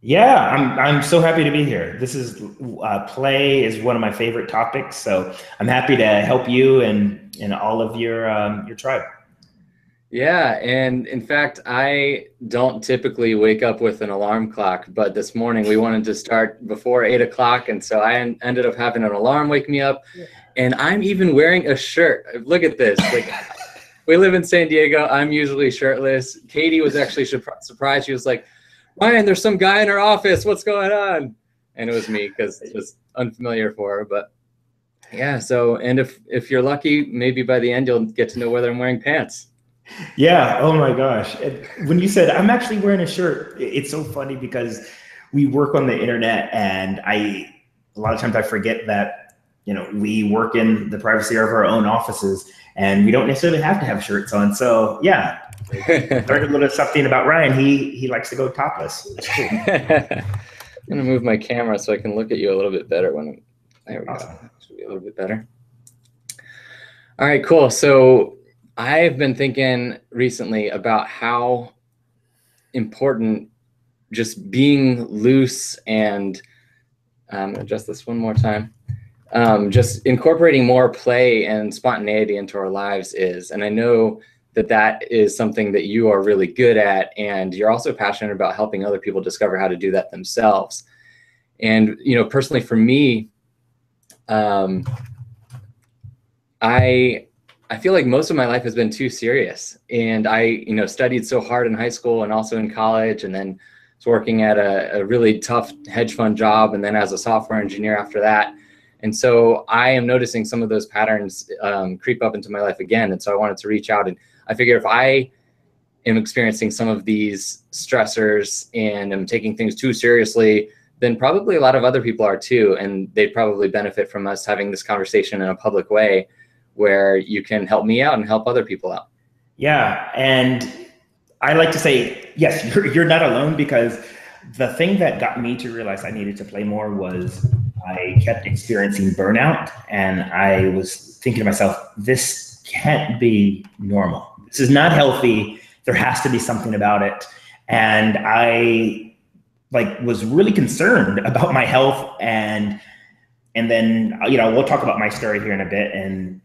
Yeah, I'm so happy to be here. This is play is one of my favorite topics, so I'm happy to help you and all of your tribe. Yeah, and in fact, I don't typically wake up with an alarm clock, but this morning we wanted to start before 8 o'clock, and so ended up having an alarm wake me up, and I'm even wearing a shirt. Look at this. Like, we live in San Diego. I'm usually shirtless. Katie was actually surprised. She was like, Ryan, there's some guy in our office. What's going on? And it was me because it was unfamiliar for her, but yeah, so and if you're lucky, maybe by the end you'll get to know whether I'm wearing pants. Yeah, oh my gosh. And when you said I'm actually wearing a shirt, it's so funny because we work on the internet and I a lot of times I forget that we work in the privacy of our own offices and we don't necessarily have to have shirts on. So yeah, learned a little something about Ryan. He likes to go topless. It's cool. I'm gonna move my camera so I can look at you a little bit better when there we go. Should be a little bit better. All right, cool. So I've been thinking recently about how important just being loose and adjust this one more time. Just incorporating more play and spontaneity into our lives is, and I know that that is something that you are really good at, and you're also passionate about helping other people discover how to do that themselves. And personally for me, um, I feel like most of my life has been too serious, and I studied so hard in high school and also in college, and then was working at a really tough hedge fund job, and then as a software engineer after that. And so I am noticing some of those patterns creep up into my life again. And so I wanted to reach out, and I figure if I am experiencing some of these stressors and am taking things too seriously, then probably a lot of other people are too, and they'd probably benefit from us having this conversation in a public way where you can help me out and help other people out. Yeah, and I like to say, yes, you're not alone because the thing that got me to realize I needed to play more was I kept experiencing burnout, and I was thinking to myself, this can't be normal. This is not healthy. There has to be something about it. And I was really concerned about my health and then we'll talk about my story here in a bit, and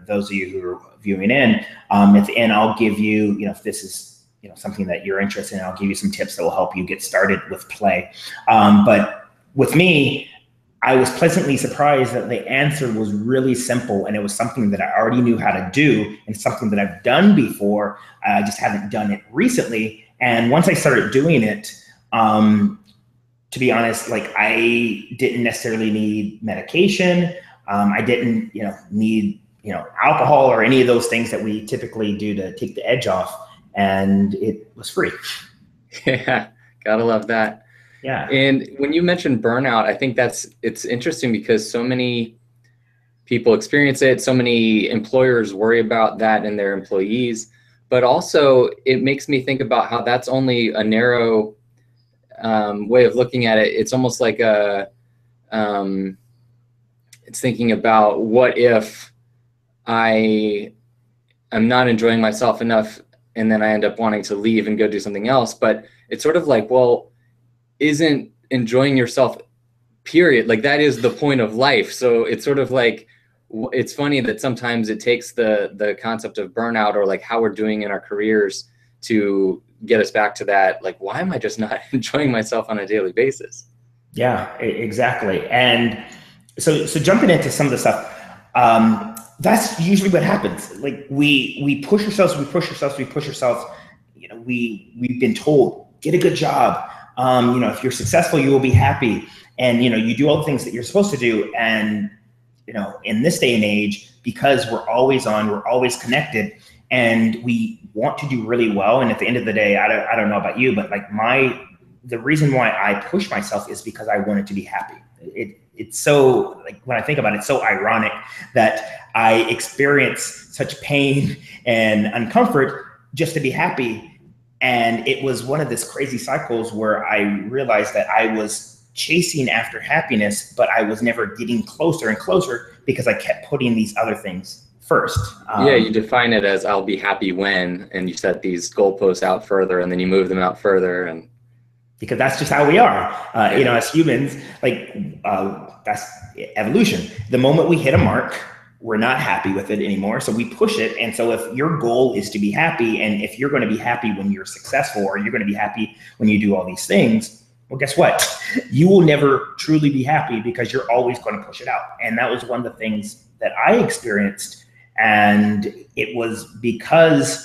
those of you who are viewing in, at the end I'll give you, if this is something that you're interested in, I'll give you some tips that will help you get started with play. But with me, I was pleasantly surprised that the answer was really simple, and it was something that I already knew how to do and something that I've done before. I just haven't done it recently, and once I started doing it, to be honest, I didn't necessarily need medication. I didn't, need, alcohol or any of those things that we typically do to take the edge off. And it was free. Yeah, gotta love that. Yeah. And when you mentioned burnout, I think it's interesting because so many people experience it. So many employers worry about that in their employees, but also it makes me think about how that's only a narrow way of looking at it. It's almost like it's thinking about what if I am not enjoying myself enough and then I end up wanting to leave and go do something else. But it's sort of like, well, isn't enjoying yourself, period, like that is the point of life. So it's sort of like, it's funny that sometimes it takes the concept of burnout or like how we're doing in our careers to get us back to that, like, why am I just not enjoying myself on a daily basis? Yeah, exactly. And so jumping into some of the stuff, that's usually what happens. Like we push ourselves, we push ourselves, we push ourselves. We've been told, get a good job. If you're successful, you will be happy. And you do all the things that you're supposed to do. And in this day and age, because we're always on, we're always connected, and we want to do really well. And at the end of the day, I don't know about you, but the reason why I push myself is because I wanted to be happy. It's so, like, when I think about it, it's so ironic that I experience such pain and uncomfort just to be happy. And it was one of these crazy cycles where I realized that I was chasing after happiness, but I was never getting closer and closer because I kept putting these other things first. Yeah, you define it as I'll be happy when, and you set these goalposts out further and then you move them out further. And because that's just how we are. As humans, that's evolution. The moment we hit a mark, we're not happy with it anymore. So we push it. And so if your goal is to be happy, and if you're going to be happy when you're successful, or you're going to be happy when you do all these things, well, guess what? You will never truly be happy because you're always going to push it out. And that was one of the things that I experienced. And it was because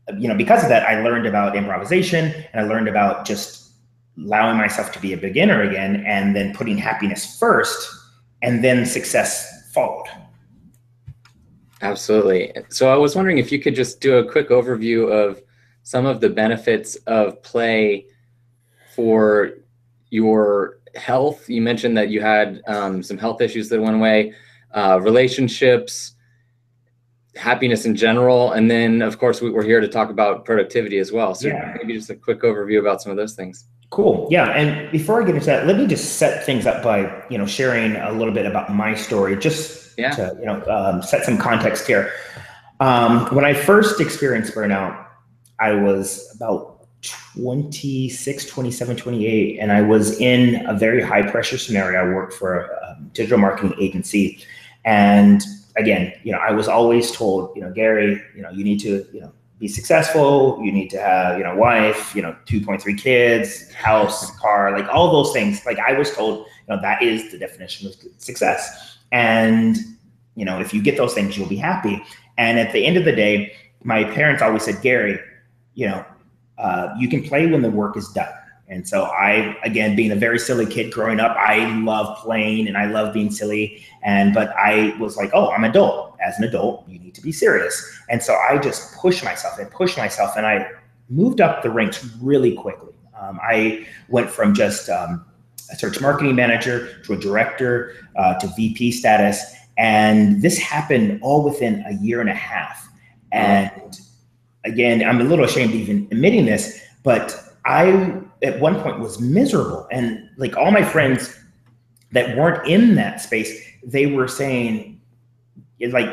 of that, I learned about improvisation, and I learned about just allowing myself to be a beginner again, and then putting happiness first, and then success followed. Absolutely. So I was wondering if you could just do a quick overview of some of the benefits of play for your health. You mentioned that you had some health issues that went away, relationships, happiness in general, and then of course we're here to talk about productivity as well. So maybe just a quick overview about some of those things. Cool. Yeah. And before I get into that, let me just set things up by, sharing a little bit about my story, just to, set some context here. When I first experienced burnout, I was about 26, 27, 28, and I was in a very high pressure scenario. I worked for a digital marketing agency. And again, I was always told, Gary, you need to, be successful. You need to have, wife, 2.3 kids, house, car, like all those things. Like I was told, that is the definition of success. And, if you get those things, you'll be happy. And at the end of the day, my parents always said, Gary, you can play when the work is done. And so I, again, being a very silly kid growing up, I love playing and I love being silly. But I was like, oh, I'm an adult. As an adult, you need to be serious. And so I just pushed myself and I moved up the ranks really quickly. I went from just a search marketing manager to a director to VP status. And this happened all within a year and a half. And again, I'm a little ashamed of even admitting this, but I, at one point, was miserable. And like all my friends that weren't in that space, they were saying, like,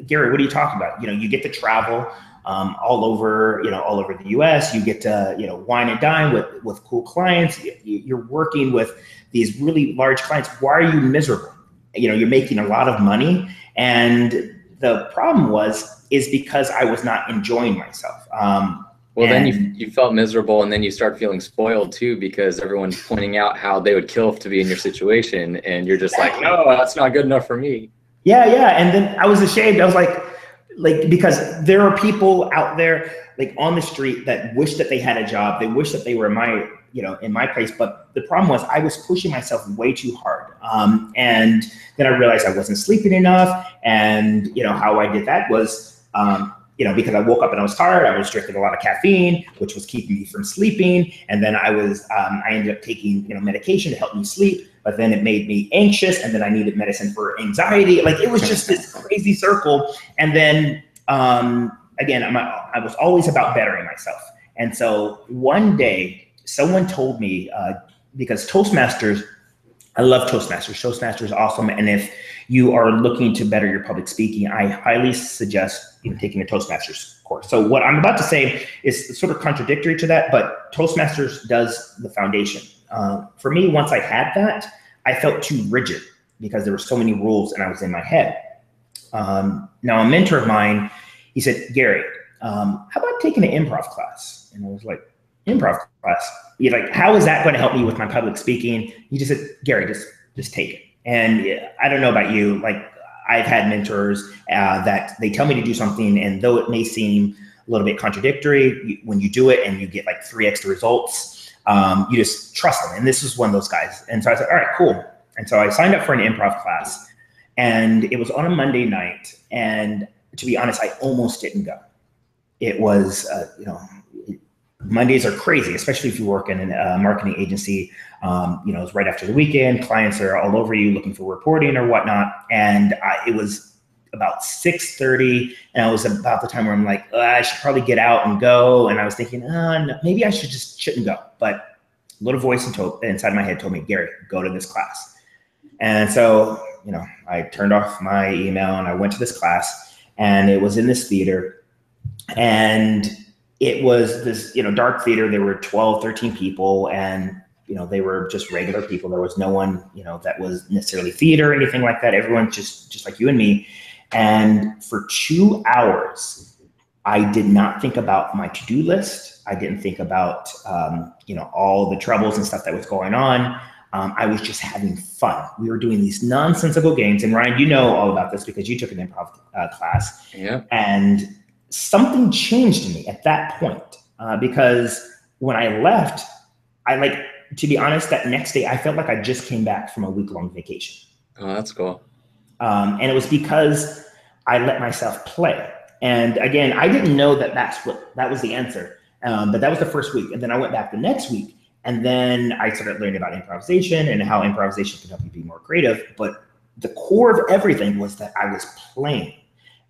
Gary, what are you talking about? You get to travel all over the US. You get to, wine and dine with cool clients. You're working with these really large clients. Why are you miserable? You're making a lot of money. And the problem is because I was not enjoying myself. Then you felt miserable, and then you start feeling spoiled too, because everyone's pointing out how they would kill to be in your situation, and you're just like, no, that's not good enough for me. Yeah. And then I was ashamed. I was like, because there are people out there like on the street that wish that they had a job. They wish that they were in my place. But the problem was I was pushing myself way too hard. And then I realized I wasn't sleeping enough. And, how I did that was, because I woke up and I was tired. I was drinking a lot of caffeine, which was keeping me from sleeping. And then I ended up taking, medication to help me sleep, but then it made me anxious. And then I needed medicine for anxiety. Like it was just this crazy circle. And then, again, I was always about bettering myself. And so one day someone told me, because Toastmasters, I love Toastmasters. Toastmasters is awesome. And if you are looking to better your public speaking, I highly suggest taking a Toastmasters course. So what I'm about to say is sort of contradictory to that, but Toastmasters does the foundation. For me, once I had that, I felt too rigid because there were so many rules and I was in my head. Now, a mentor of mine, he said, Gary, how about taking an improv class? And I was like, improv class? How is that going to help me with my public speaking? He just said, Gary, just take it. And I don't know about you, I've had mentors that they tell me to do something, and though it may seem a little bit contradictory, when you do it and you get 3x the results, you just trust them. And this is one of those guys. And so I said, all right, cool. And so I signed up for an improv class, and it was on a Monday night. And to be honest, I almost didn't go. It was, Mondays are crazy, especially if you work in a marketing agency. It's right after the weekend. Clients are all over you looking for reporting or whatnot. And it was about 6:30, and I was about the time where I'm like, I should probably get out and go. And I was thinking, no, maybe I shouldn't go. But a little voice inside my head told me, Gary, go to this class. And so, I turned off my email and I went to this class, and it was in this theater. And it was this, dark theater. There were 12, 13 people, and they were just regular people. There was no one, that was necessarily theater or anything like that. Everyone just like you and me. And for 2 hours, I did not think about my to-do list. I didn't think about, all the troubles and stuff that was going on. I was just having fun. We were doing these nonsensical games. And Ryan, you know all about this because you took an improv class. Yeah. And something changed in me at that point because when I left, to be honest, that next day, I felt like I just came back from a week-long vacation. Oh, that's cool. And it was because I let myself play. And again, I didn't know that was the answer. But that was the first week. And then I went back the next week. And then I started learning about improvisation and how improvisation can help you be more creative. But the core of everything was that I was playing.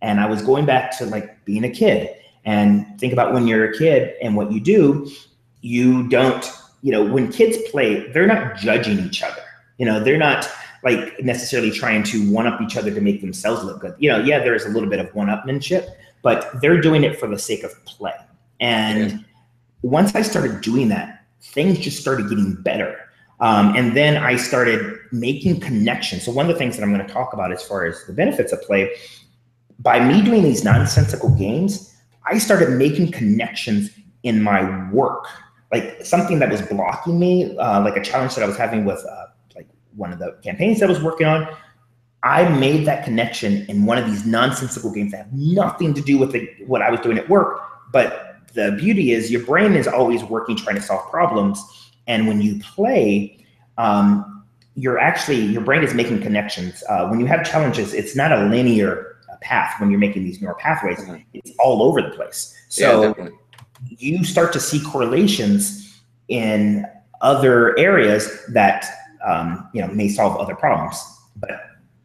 And I was going back to like being a kid. And think about when you're a kid and what you do, you don't, when kids play, they're not judging each other. They're not like necessarily trying to one up each other to make themselves look good. Yeah, there is a little bit of one-upmanship, but they're doing it for the sake of play. And once I started doing that, things just started getting better. And then I started making connections. So one of the things that I'm going to talk about as far as the benefits of play, by me doing these nonsensical games, I started making connections in my work. Like something that was blocking me, like a challenge that I was having with like one of the campaigns that I was working on, I made that connection in one of these nonsensical games that have nothing to do with what I was doing at work. But the beauty is your brain is always working, trying to solve problems. And when you play, your brain is making connections. When you have challenges, it's not a linear path. When you're making these neural pathways, it's all over the place. So you start to see correlations in other areas that may solve other problems, but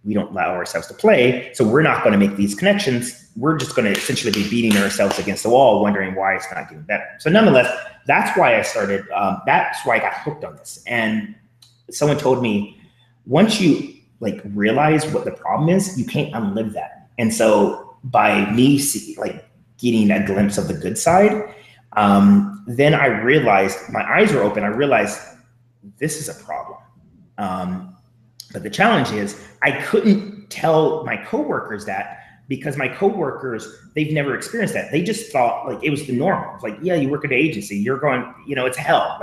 we don't allow ourselves to play. So we're not going to make these connections. We're just going to essentially be beating ourselves against the wall, wondering why it's not getting better. So nonetheless, that's why I started, that's why I got hooked on this. And someone told me, once you realize what the problem is, you can't unlive that. And so by me getting a glimpse of the good side, then I realized, my eyes were open. I realized this is a problem. But the challenge is I couldn't tell my coworkers that because my coworkers, they've never experienced that. They just thought it was the normal. It's like, yeah, you work at an agency, you're going, it's hell.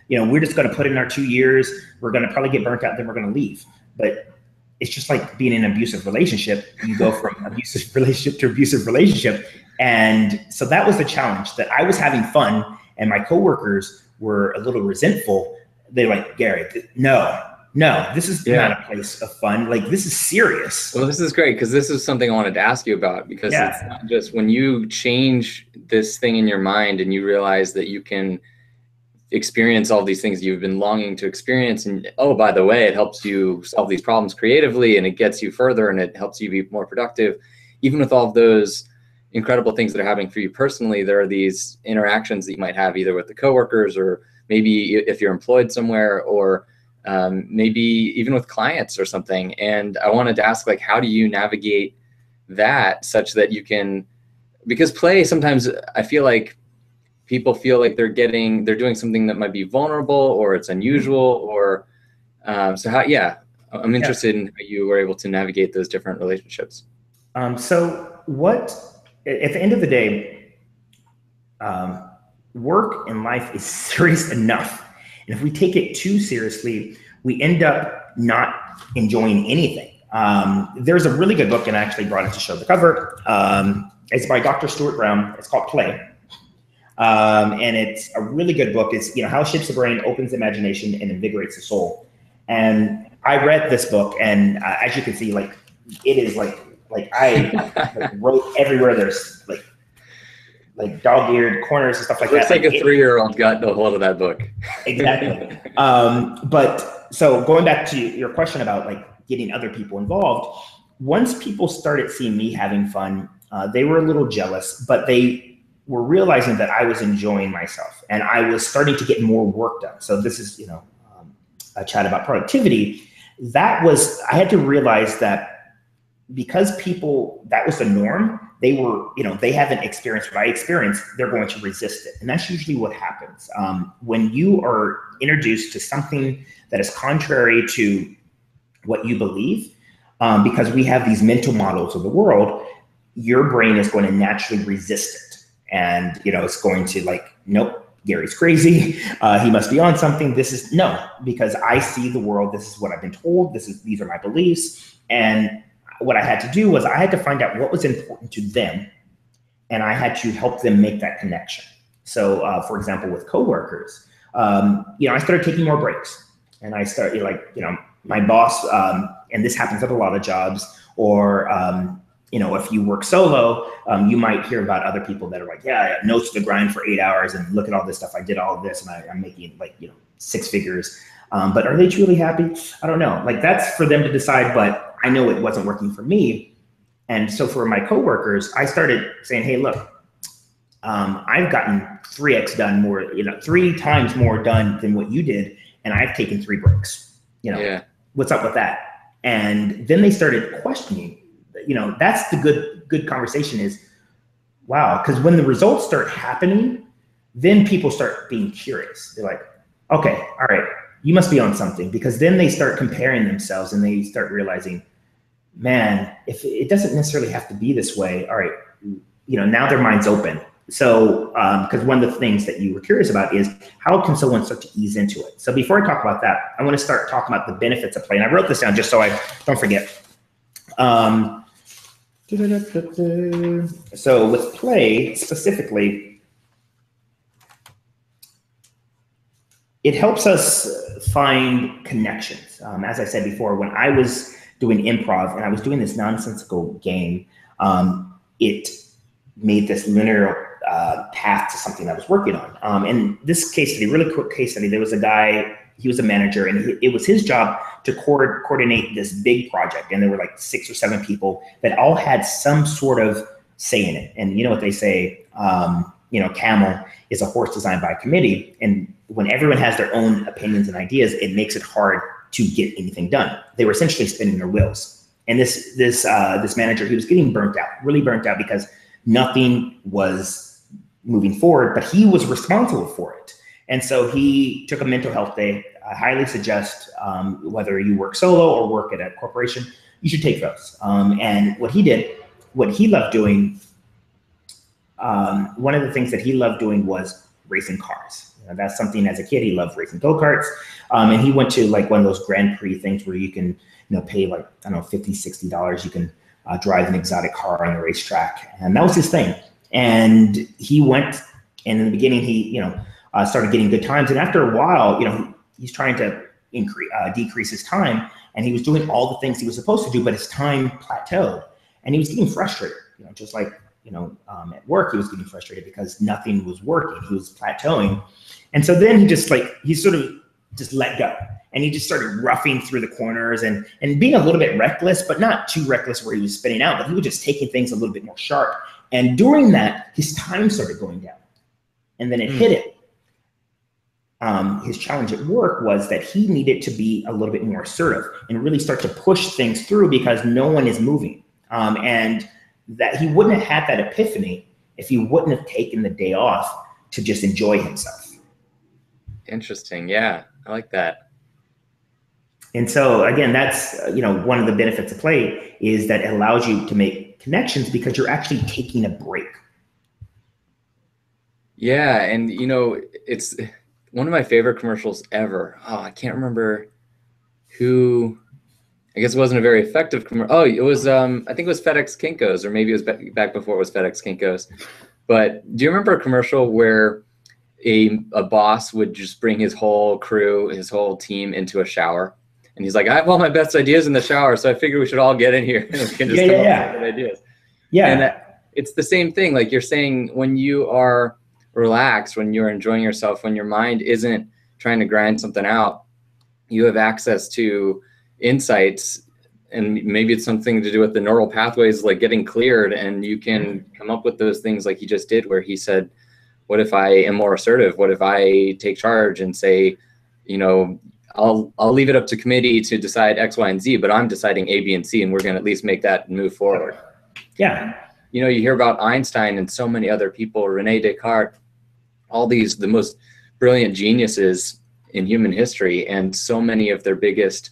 We're just going to put in our 2 years. We're going to probably get burnt out. Then we're going to leave. But it's just like being in an abusive relationship. You go from abusive relationship to abusive relationship. And so that was the challenge, that I was having fun and my coworkers were a little resentful. They're like, Gary, no, this is not a place of fun. This is serious. Well, this is great because this is something I wanted to ask you about, because it's not just when you change this thing in your mind and you realize that you can experience all these things you've been longing to experience. And oh, by the way, it helps you solve these problems creatively and it gets you further and it helps you be more productive. Even with all of those incredible things that are happening for you personally, there are these interactions that you might have either with the coworkers or maybe if you're employed somewhere or maybe even with clients or something. And I wanted to ask, how do you navigate that such that you can, because play, sometimes I feel like people feel like they're doing something that might be vulnerable or it's unusual or, so how, I'm interested in how you were able to navigate those different relationships. So at the end of the day, work and life is serious enough. And if we take it too seriously, we end up not enjoying anything. There's a really good book, and I actually brought it to show the cover. It's by Dr. Stuart Brown. It's called Play. And it's a really good book. It's, how it shapes the brain, opens the imagination, and invigorates the soul. And I read this book, and as you can see, it is I wrote everywhere. There's dog-eared corners and stuff like that. Looks like a 3-year-old got a hold of that book. Exactly. But so going back to your question about getting other people involved, once people started seeing me having fun, they were a little jealous, but they were realizing that I was enjoying myself and I was starting to get more work done. So this is, a chat about productivity. I had to realize that because people, that was the norm, they were, they haven't experienced what I experienced, they're going to resist it. And that's usually what happens. When you are introduced to something that is contrary to what you believe, because we have these mental models of the world, your brain is going to naturally resist it. And, it's going to like, nope, Gary's crazy. He must be on something. No, because I see the world. This is what I've been told. These are my beliefs. And what I had to do was I had to find out what was important to them, and I had to help them make that connection. So, for example, with coworkers, I started taking more breaks, and I started my boss, and this happens at a lot of jobs, or if you work solo, you might hear about other people that are like, yeah, nose to the grind for 8 hours, and look at all this stuff. I did all of this, and I'm making six figures. But are they truly happy? I don't know. Like, that's for them to decide, but I know it wasn't working for me. And so for my coworkers, I started saying, hey, look, I've gotten 3x done more, 3 times more done than what you did. And I've taken 3 breaks, What's up with that? And then they started questioning, that's the good conversation is, wow. Cause when the results start happening, then people start being curious. They're like, okay, all right, you must be on something, because then they start comparing themselves and they start realizing, man, if it doesn't necessarily have to be this way, all right, now their mind's open. So, because one of the things that you were curious about is how can someone start to ease into it? So before I talk about that, I want to start talking about the benefits of play. And I wrote this down just so I don't forget. So with play specifically, it helps us find connections. As I said before, when I was doing improv and I was doing this nonsensical game, it made this linear path to something I was working on. In this case study, really quick case study, there was a guy, he was a manager, and it was his job to coordinate this big project. And there were like 6 or 7 people that all had some sort of say in it. And you know what they say, camel is a horse designed by a committee. And when everyone has their own opinions and ideas, it makes it hard to get anything done. They were essentially spinning their wheels. And this manager, he was getting really burnt out, because nothing was moving forward, but he was responsible for it. And so he took a mental health day. I highly suggest, whether you work solo or work at a corporation, you should take those. And what he did, what he loved doing, one of the things that he loved doing was racing cars. That's something, as a kid, he loved racing go-karts. And he went to like one of those Grand Prix things where you can, pay like, I don't know, $50, $60. You can drive an exotic car on the racetrack. And that was his thing. And he went, and in the beginning, he, started getting good times. And after a while, he's trying to decrease his time. And he was doing all the things he was supposed to do, but his time plateaued. And he was getting frustrated, just like, at work, he was getting frustrated because nothing was working. He was plateauing. And so then he sort of just let go. And he just started roughing through the corners and being a little bit reckless, but not too reckless where he was spinning out, but he was just taking things a little bit more sharp. And during that, his time started going down. And then it hit him. His challenge at work was that he needed to be a little bit more assertive and really start to push things through, because no one is moving. And that he wouldn't have had that epiphany if he wouldn't have taken the day off to just enjoy himself. Interesting. Yeah, I like that. And so again, that's, one of the benefits of play is that it allows you to make connections because you're actually taking a break. Yeah. And, it's one of my favorite commercials ever. Oh, I can't remember who. I guess it wasn't a very effective commercial. Oh, it was, I think it was FedEx Kinko's, or maybe it was back before it was FedEx Kinko's. But do you remember a commercial where a boss would just bring his whole crew, his whole team into a shower? And he's like, I have all my best ideas in the shower, so I figure we should all get in here and we can just come up with good ideas. Yeah. And it's the same thing. Like you're saying, when you are relaxed, when you're enjoying yourself, when your mind isn't trying to grind something out, you have access to insights, and maybe it's something to do with the neural pathways, like getting cleared, and you can come up with those things like he just did, where he said, what if I am more assertive? What if I take charge and say, I'll leave it up to committee to decide X, Y, and Z, but I'm deciding A, B, and C, and we're going to at least make that move forward. Yeah. You know, you hear about Einstein and so many other people, Rene Descartes, all these, the most brilliant geniuses in human history, and so many of their biggest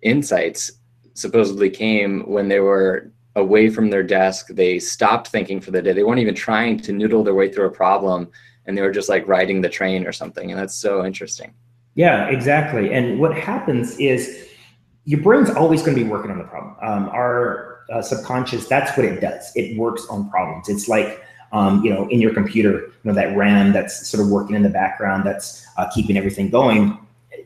insights supposedly came when they were away from their desk. They stopped thinking for the day. They weren't even trying to noodle their way through a problem, and they were just like riding the train or something. And that's so interesting. Yeah, exactly. And what happens is your brain's always going to be working on the problem. Our subconscious, that's what it does. It works on problems. It's like, you know, in your computer, you know, that RAM that's sort of working in the background, that's keeping everything going.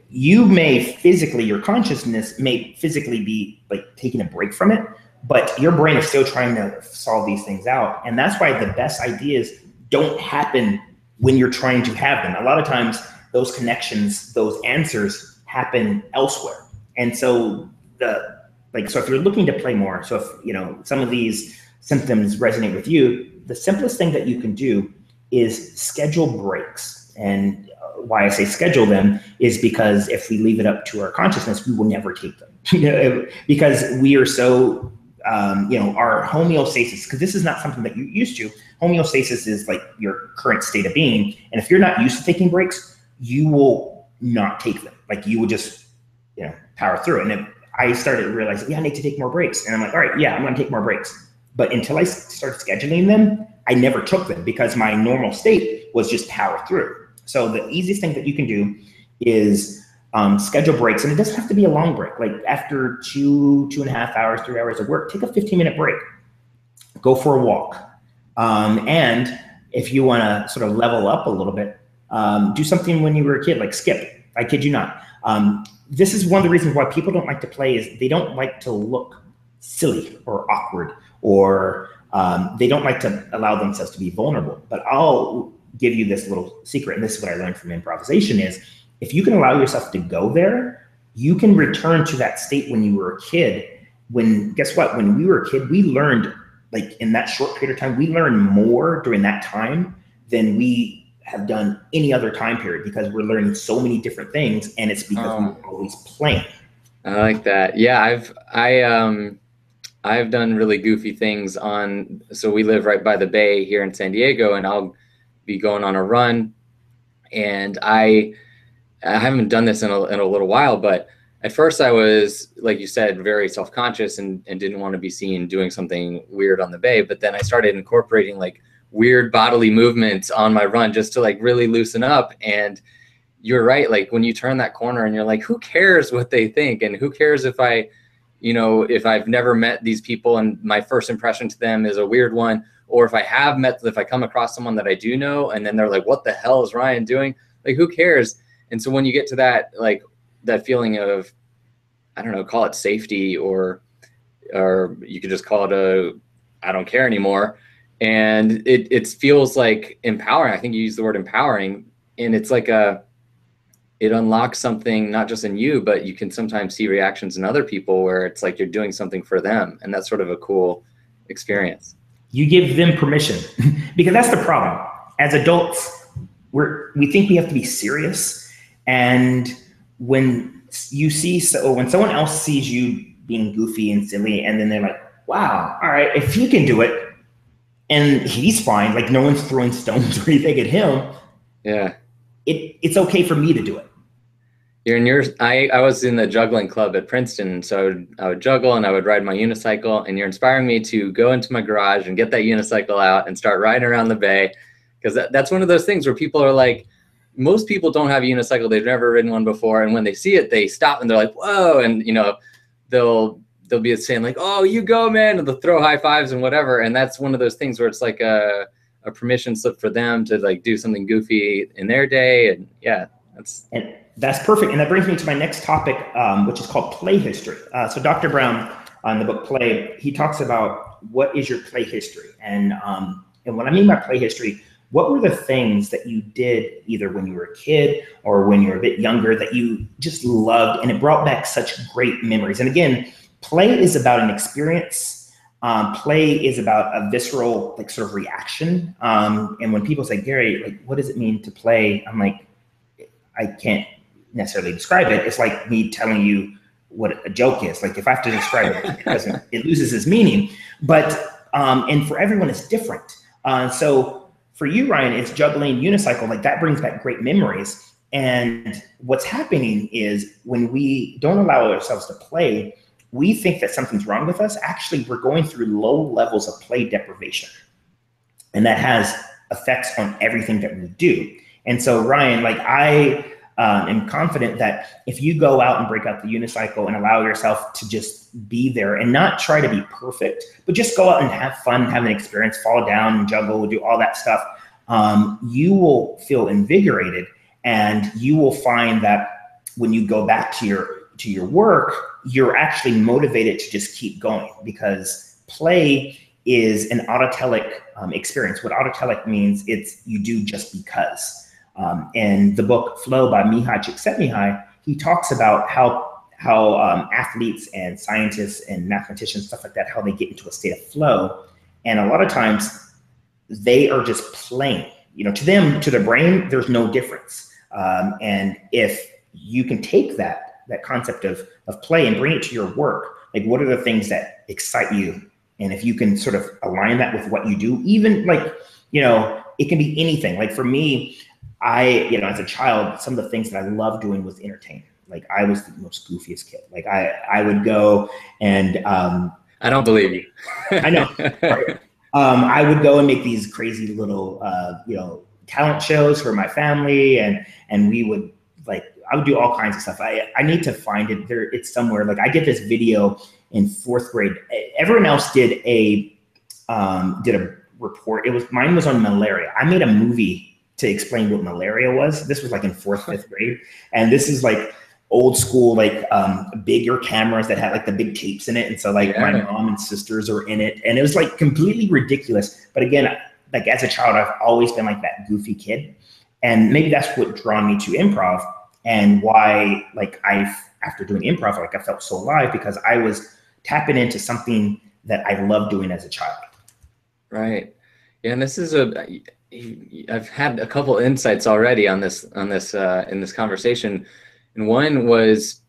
You may physically, your consciousness may physically be like taking a break from it, but your brain is still trying to solve these things out. And that's why the best ideas don't happen when you're trying to have them. A lot of times those connections, those answers happen elsewhere. And so so if you're looking to play more, so if, you know, some of these symptoms resonate with you, the simplest thing that you can do is schedule breaks. And why I say schedule them is because if we leave it up to our consciousness, we will never take them. Because we are so, you know, our homeostasis, because this is not something that you're used to. Homeostasis is like your current state of being. And if you're not used to taking breaks, you will not take them. Like you will just, you know, power through it. And if I started realizing, yeah, I need to take more breaks. And I'm like, all right, yeah, I'm going to take more breaks. But until I started scheduling them, I never took them because my normal state was just power through. So the easiest thing that you can do is schedule breaks. And it doesn't have to be a long break. Like after 2.5 hours, 3 hours of work, take a 15-minute break. Go for a walk. And if you want to sort of level up a little bit, do something when you were a kid, like skip. I kid you not. This is one of the reasons why people don't like to play is they don't like to look silly or awkward, or they don't like to allow themselves to be vulnerable. But I'll give you this little secret, and this is what I learned from improvisation is if you can allow yourself to go there, you can return to that state when you were a kid. When, guess what? When we were a kid, we learned, like in that short period of time, we learned more during that time than we have done any other time period because we're learning so many different things, and it's because we're always playing. I like that. Yeah, I've done really goofy things on, so we live right by the bay here in San Diego, and I'll be going on a run, and I haven't done this in a little while, but at first I was, like you said, very self-conscious and didn't want to be seen doing something weird on the bay. But then I started incorporating like weird bodily movements on my run just to like really loosen up. And you're right, like when you turn that corner and you're like, who cares what they think? And who cares if I, you know, if I've never met these people and my first impression to them is a weird one, or if I have met, if I come across someone that I do know and then they're like, what the hell is Ryan doing? Like, who cares? And so when you get to that, like that feeling of, I don't know, call it safety, or you could just call it I don't care anymore. And it feels like empowering. I think you use the word empowering, and it's like it unlocks something not just in you, but you can sometimes see reactions in other people where it's like you're doing something for them. And that's sort of a cool experience. You give them permission because that's the problem. As adults, we think we have to be serious. And when when someone else sees you being goofy and silly, and then they're like, wow, all right, if he can do it and he's fine, like no one's throwing stones or anything at him. Yeah. It's okay for me to do it. I was in the juggling club at Princeton, so I would juggle and I would ride my unicycle, and you're inspiring me to go into my garage and get that unicycle out and start riding around the bay, because that's one of those things where people are like, most people don't have a unicycle, they've never ridden one before, and when they see it, they stop and they're like, whoa, and you know, they'll be saying like, oh, you go, man, and they'll throw high fives and whatever, and that's one of those things where it's like a permission slip for them to like do something goofy in their day, and yeah, that's perfect. And that brings me to my next topic, which is called play history. So Dr. Brown, on the book Play, he talks about what is your play history. And what I mean by play history, what were the things that you did either when you were a kid or when you were a bit younger that you just loved and it brought back such great memories? And again, play is about an experience. Play is about a visceral like sort of reaction. And when people say, Gary, like, what does it mean to play? I'm like, I can't necessarily describe it. It's like me telling you what a joke is. Like if I have to describe it, it loses its meaning. But and for everyone, it's different. So for you, Ryan, it's juggling, unicycle. Like that brings back great memories. And what's happening is when we don't allow ourselves to play, we think that something's wrong with us. Actually, we're going through low levels of play deprivation. And that has effects on everything that we do. And so, Ryan, like I am confident that if you go out and break out the unicycle and allow yourself to just be there and not try to be perfect, but just go out and have fun, have an experience, fall down and juggle, do all that stuff, you will feel invigorated. And you will find that when you go back to your work, you're actually motivated to just keep going, because play is an autotelic experience. What autotelic means, it's you do just because. In the book Flow by Mihai Csikszentmihalyi, he talks about how athletes and scientists and mathematicians, stuff like that, how they get into a state of flow. And a lot of times they are just playing. You know, to them, to their brain, there's no difference. And if you can take that concept of play and bring it to your work, like what are the things that excite you? And if you can sort of align that with what you do, even like, you know, it can be anything. Like for me, as a child, some of the things that I loved doing was entertain. Like I was the most goofiest kid. Like I would go and I don't believe you. I know. Right? I would go and make these crazy little talent shows for my family, and we would I would do all kinds of stuff. I need to find it there. It's somewhere. Like I did this video in 4th grade. Everyone else did a report. Mine was on malaria. I made a movie to explain what malaria was. This was like in 4th, 5th grade. And this is like old school, bigger cameras that had like the big tapes in it. And so my mom and sisters are in it. And it was like completely ridiculous. But again, like as a child, I've always been like that goofy kid. And maybe that's what drawn me to improv, and why after doing improv, I felt so alive, because I was tapping into something that I loved doing as a child. Right. Yeah. And this is I've had a couple insights already on this in this conversation. And one was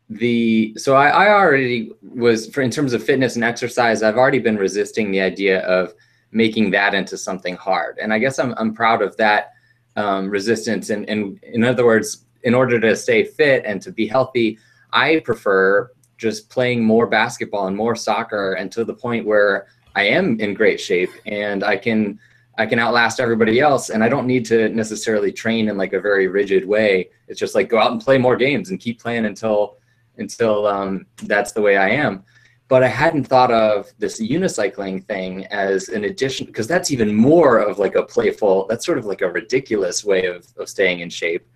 so I already was, in terms of fitness and exercise, I've already been resisting the idea of making that into something hard. And I guess I'm proud of that resistance. And in other words, in order to stay fit and to be healthy, I prefer just playing more basketball and more soccer, and to the point where I am in great shape and I can outlast everybody else, and I don't need to necessarily train in like a very rigid way. It's just like go out and play more games and keep playing until that's the way I am. But I hadn't thought of this unicycling thing as an addition, because that's even more of like a playful, that's sort of like a ridiculous way of staying in shape.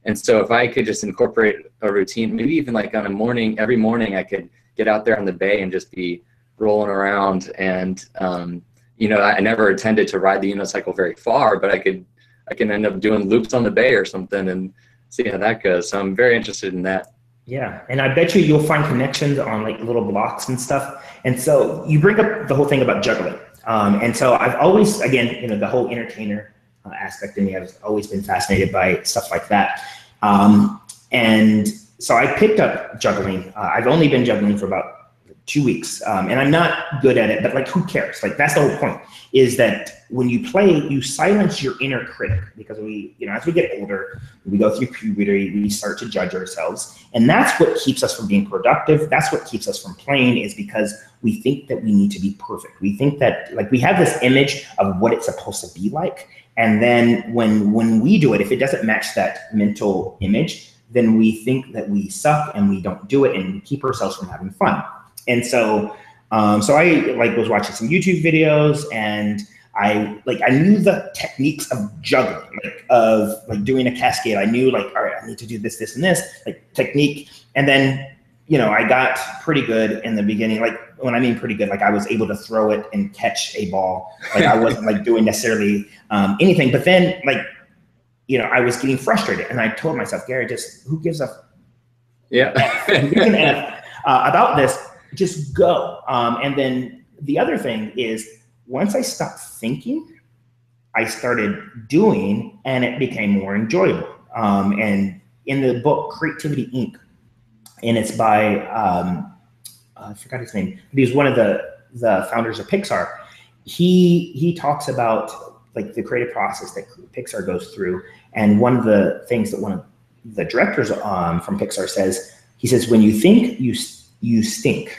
And so if I could just incorporate a routine, maybe even like on every morning I could get out there on the bay and just be rolling around. And, I never intended to ride the unicycle very far, but I can end up doing loops on the bay or something and see how that goes. So I'm very interested in that. Yeah, and I bet you'll find connections on like little blocks and stuff. And so you bring up the whole thing about juggling. And so I've always, again, the whole entertainer aspect of me, I've always been fascinated by stuff like that. And so I picked up juggling. I've only been juggling for about 2 weeks, and I'm not good at it, but like, who cares? Like, that's the whole point, is that when you play, you silence your inner critic, because as we get older, we go through puberty, we start to judge ourselves. And that's what keeps us from being productive. That's what keeps us from playing, is because we think that we need to be perfect. We think that we have this image of what it's supposed to be like. And then when we do it, if it doesn't match that mental image, then we think that we suck and we don't do it, and we keep ourselves from having fun. And so, I was watching some YouTube videos, and I knew the techniques of juggling, of doing a cascade. I knew all right, I need to do this, this, and this, technique. And then, I got pretty good in the beginning. When I mean pretty good, I was able to throw it and catch a ball. I wasn't doing necessarily anything. But then, I was getting frustrated, and I told myself, Gary, just who gives a F about this? Just go. And then the other thing is, once I stopped thinking, I started doing, and it became more enjoyable. And in the book Creativity Inc. And it's by, I forgot his name, but he was one of the founders of Pixar. He talks about like the creative process that Pixar goes through. And one of the things that one of the directors from Pixar says, he says, when you think, you stink,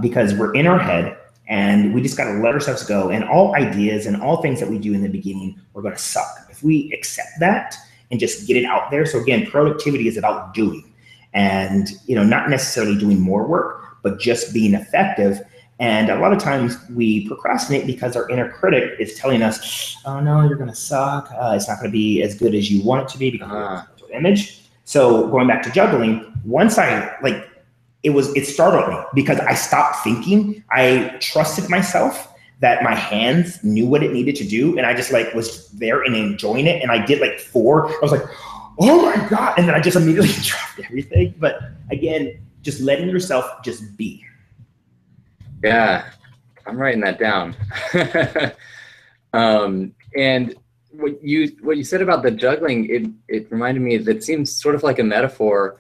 because we're in our head and we just got to let ourselves go. And all ideas and all things that we do in the beginning, we're going to suck. If we accept that and just get it out there. So again, productivity is about doing, and not necessarily doing more work, but just being effective. And a lot of times we procrastinate because our inner critic is telling us, oh no, you're gonna suck. It's not gonna be as good as you want it to be because of your mental image. So going back to juggling, once it startled me because I stopped thinking. I trusted myself that my hands knew what it needed to do. And I just was there and enjoying it. And I did 4. I was like, oh my God. And then I just immediately dropped everything. But again, just letting yourself just be. Yeah, I'm writing that down. And what you said about the juggling, it reminded me that seems sort of like a metaphor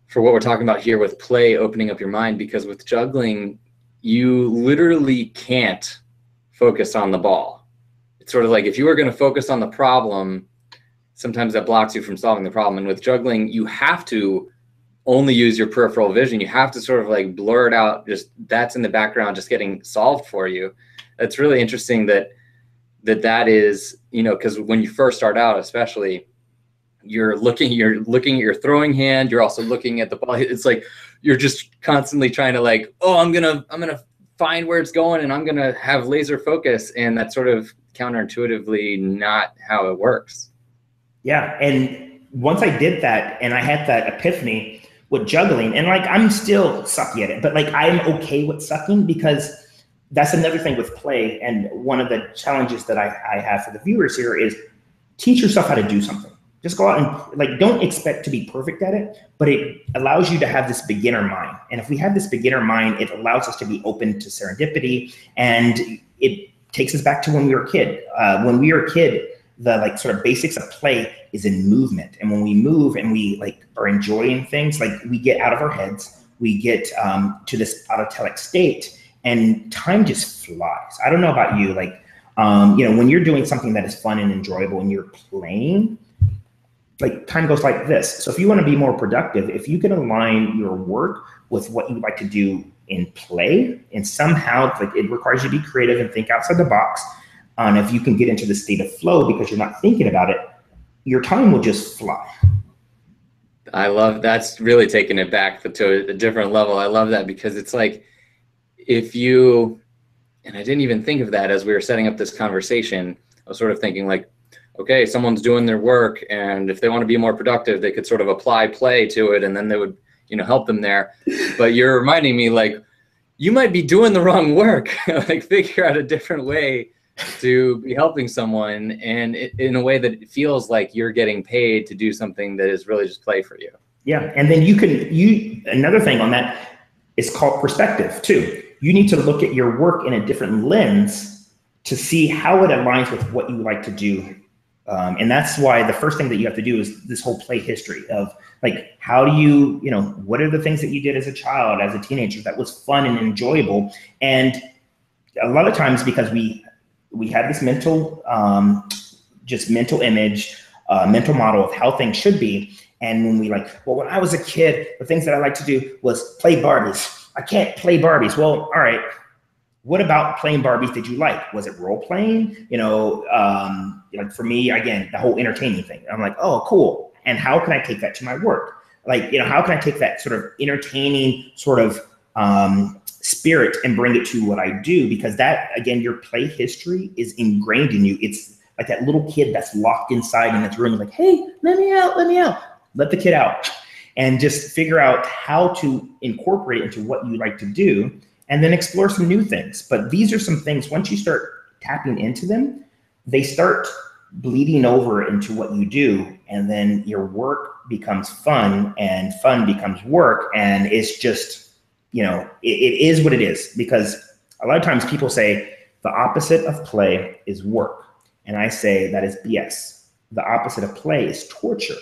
for what we're talking about here with play, opening up your mind, because with juggling, you literally can't focus on the ball. It's sort of like if you were going to focus on the problem, sometimes that blocks you from solving the problem. And with juggling, you have to only use your peripheral vision. You have to sort of blur it out, just that's in the background, just getting solved for you. That's really interesting that is, because when you first start out, especially, you're looking at your throwing hand, you're also looking at the ball. It's like you're just constantly trying to oh, I'm gonna find where it's going and I'm gonna have laser focus, and that's sort of counterintuitively not how it works. Yeah, and once I did that and I had that epiphany with juggling, and I'm still sucky at it, but I'm okay with sucking, because that's another thing with play. And one of the challenges that I have for the viewers here is teach yourself how to do something. Just go out and don't expect to be perfect at it, but it allows you to have this beginner mind. And if we have this beginner mind, it allows us to be open to serendipity. And it takes us back to when we were a kid. When we were a kid, the sort of basics of play is in movement. And when we move and we are enjoying things, we get out of our heads, we get to this autotelic state, and time just flies. I don't know about you, when you're doing something that is fun and enjoyable and you're playing, time goes like this. So if you want to be more productive, if you can align your work with what you like to do in play, and somehow it requires you to be creative and think outside the box. And if you can get into the state of flow because you're not thinking about it, your time will just fly. I love that's really taking it back to a different level. I love that, because it's if you, and I didn't even think of that as we were setting up this conversation. I was sort of thinking okay, someone's doing their work, and if they want to be more productive, they could sort of apply play to it, and then they would, help them there. But you're reminding me, you might be doing the wrong work. Figure out a different way to be helping someone, and in a way that it feels like you're getting paid to do something that is really just play for you. Yeah, and then another thing on that is called perspective too. You need to look at your work in a different lens to see how it aligns with what you like to do. And that's why the first thing that you have to do is this whole play history of how do you, what are the things that you did as a child, as a teenager that was fun and enjoyable? And a lot of times, because we have this mental image, mental model of how things should be. And when we when I was a kid, the things that I liked to do was play Barbies. I can't play Barbies. Well, all right. What about playing Barbies did you like? Was it role playing? For me, again, the whole entertaining thing. I'm oh, cool. And how can I take that to my work? How can I take that sort of entertaining sort of spirit and bring it to what I do? Because that, again, your play history is ingrained in you. It's like that little kid that's locked inside in its room, hey, let me out. Let the kid out. And just figure out how to incorporate it into what you like to do, and then explore some new things. But these are some things, once you start tapping into them, they start bleeding over into what you do. And then your work becomes fun, and fun becomes work. And it's just, it is what it is. Because a lot of times people say the opposite of play is work. And I say that is BS. The opposite of play is torture.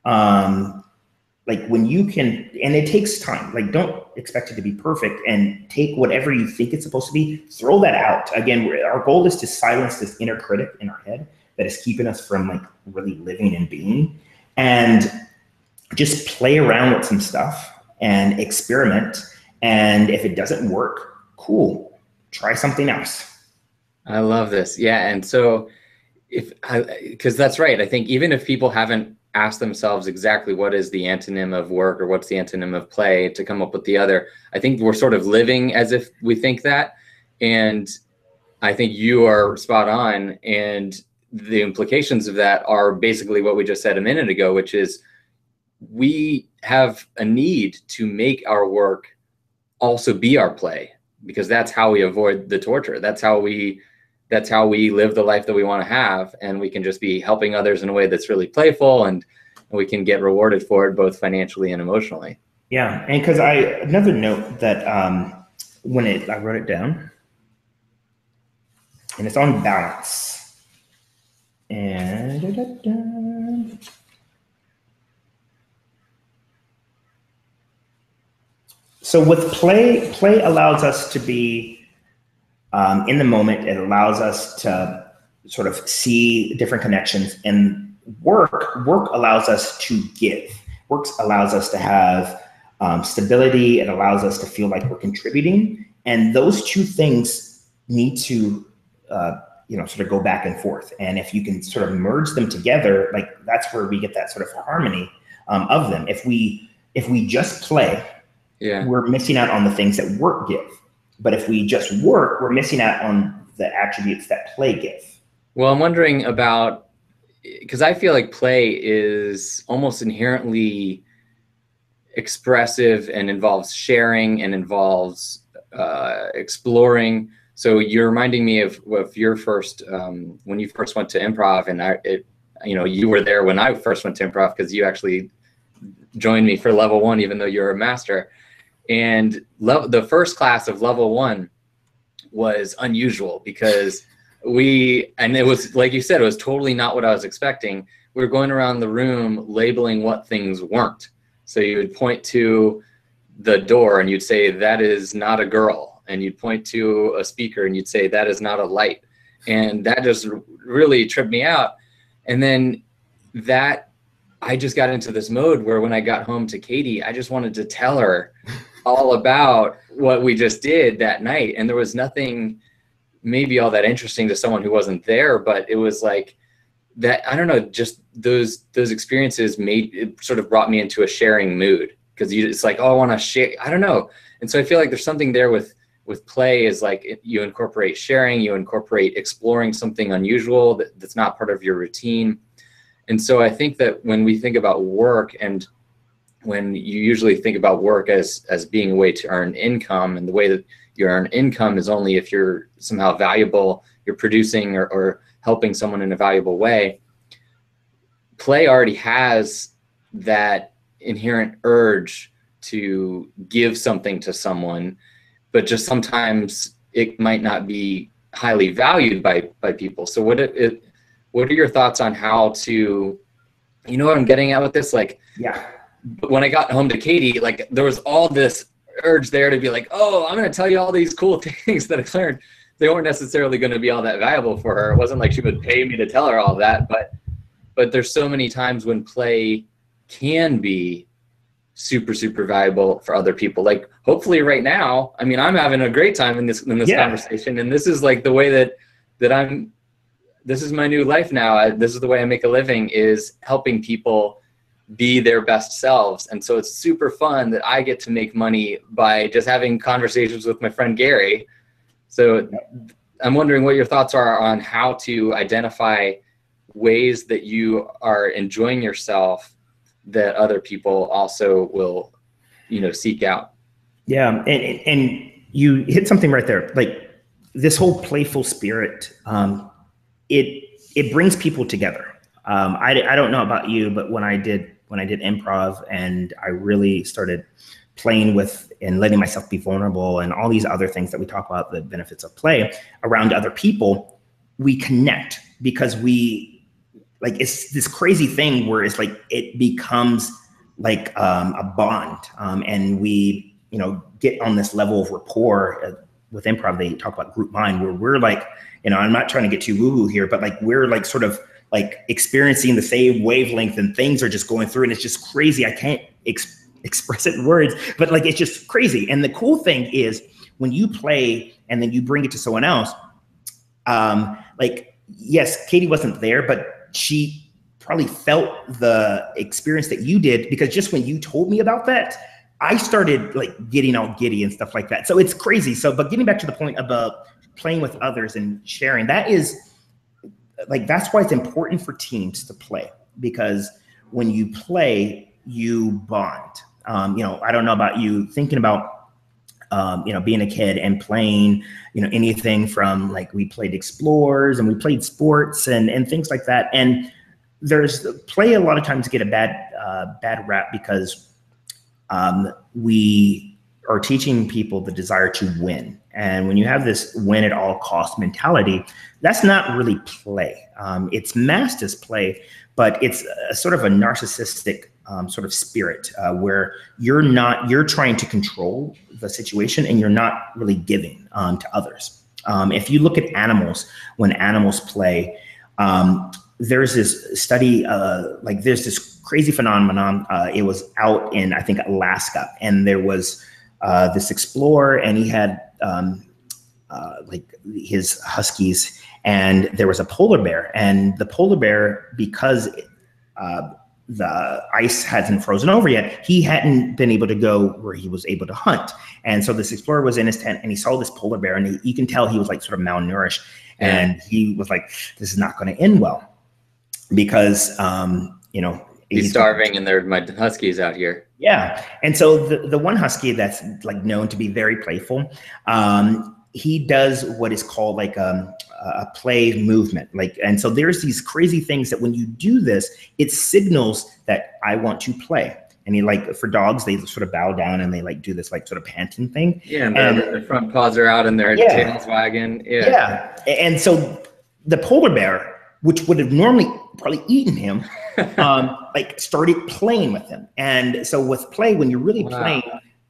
Like when you can, and it takes time, like don't expect it to be perfect, and take whatever you think it's supposed to be, throw that out. Again, our goal is to silence this inner critic in our head that is keeping us from like really living and being, and just play around with some stuff and experiment. And if it doesn't work, cool, try something else. I love this. Yeah. And so because that's right. I think even if people haven't asked themselves exactly what is the antonym of work or what's the antonym of play to come up with the other, I think we're sort of living as if we think that. And I think you are spot on. And the implications of that are basically what we just said a minute ago, which is we have a need to make our work also be our play, because that's how we avoid the torture. That's how we live the life that we want to have. And we can just be helping others in a way that's really playful, and we can get rewarded for it both financially and emotionally. Yeah. And because another note that I wrote it down, and it's on balance. And so with play allows us to be in the moment. It allows us to sort of see different connections, and work allows us to give. Work allows us to have stability. It allows us to feel like we're contributing, and those two things need to sort of go back and forth. And if you can sort of merge them together, like that's where we get that sort of harmony of them. If we just play, we're missing out on the things that work give. But if we just work, we're missing out on the attributes that play give. Well, I'm wondering about, because I feel like play is almost inherently expressive and involves sharing and involves exploring. So you're reminding me of your first, when you first went to improv, and you were there when I first went to improv, because you actually joined me for level 1, even though you're a master. And the first class of level 1 was unusual because it was, like you said, it was totally not what I was expecting. We were going around the room labeling what things weren't. So you would point to the door and you'd say, that is not a girl. And you'd point to a speaker and you'd say, that is not a light. And that just really tripped me out. And then I just got into this mode where when I got home to Katie, I just wanted to tell her all about what we just did that night. And there was nothing maybe all that interesting to someone who wasn't there, but it was like that, I don't know, just those experiences sort of brought me into a sharing mood, because it's like, oh, I want to share, I don't know. And so I feel like there's something there with play, is like you incorporate sharing, you incorporate exploring something unusual that's not part of your routine. And so I think that when we think about work, and when you usually think about work as being a way to earn income, and the way that you earn income is only if you're somehow valuable, you're producing or helping someone in a valuable way. Play already has that inherent urge to give something to someone, but just sometimes it might not be highly valued by people. So what are your thoughts on how to, you know what I'm getting at with this? Like, yeah. When I got home to Katie, like there was all this urge there to be like, oh, I'm going to tell you all these cool things that I learned. They weren't necessarily going to be all that valuable for her. It wasn't like she would pay me to tell her all that, but there's so many times when play can be super, super valuable for other people. Like hopefully right now, I mean, I'm having a great time in this conversation. And this is like the way that this is my new life now. This is the way I make a living, is helping people be their best selves. And so it's super fun that I get to make money by just having conversations with my friend Gary. So I'm wondering what your thoughts are on how to identify ways that you are enjoying yourself that other people also will, seek out. Yeah. And you hit something right there. Like this whole playful spirit, it brings people together. I don't know about you, but when I did improv and I really started playing with and letting myself be vulnerable and all these other things that we talk about, the benefits of play around other people, we connect because like, it's this crazy thing where it's like, it becomes like a bond. And we, you know, get on this level of rapport. With improv, they talk about group mind, where we're like, you know, I'm not trying to get too woo-woo here, but like, we're like sort of like experiencing the same wavelength, and things are just going through, and it's just crazy. I can't express it in words, but like, it's just crazy. And the cool thing is when you play and then you bring it to someone else, like, yes, Katie wasn't there, but she probably felt the experience that you did, because just when you told me about that, I started like getting all giddy and stuff like that. So it's crazy. So, but getting back to the point about playing with others and sharing, that is like, that's why it's important for teams to play, because when you play, you bond. You know, I don't know about you, thinking about, you know, being a kid and playing, you know, anything from like, we played explorers and we played sports and things like that. And there's play a lot of times get a bad rap, because we are teaching people the desire to win. And when you have this win at all cost mentality, that's not really play. It's masked as play, but it's a sort of a narcissistic sort of spirit, where you're trying to control the situation, and you're not really giving to others. If you look at animals, when animals play, there's this study, like, there's this crazy phenomenon. It was out in, I think, Alaska, and there was this explorer, and he had like his huskies, and there was a polar bear, and the polar bear, because the ice hasn't frozen over yet, he hadn't been able to go where he was able to hunt. And so this explorer was in his tent, and he saw this polar bear, and you can tell he was like sort of malnourished, and he was like, this is not going to end well, because you know, he's starving, and they're my huskies out here. Yeah. And so the one husky that's like known to be very playful, he does what is called like a play movement. Like, and so there's these crazy things that when you do this, it signals that I want to play. And he, like, for dogs, they sort of bow down and they like do this like sort of panting thing. Yeah, and their front paws are out and their tails wagging. Yeah. And so the polar bear, which would have normally probably eaten him, like, started playing with him. And so with play, when you're really playing,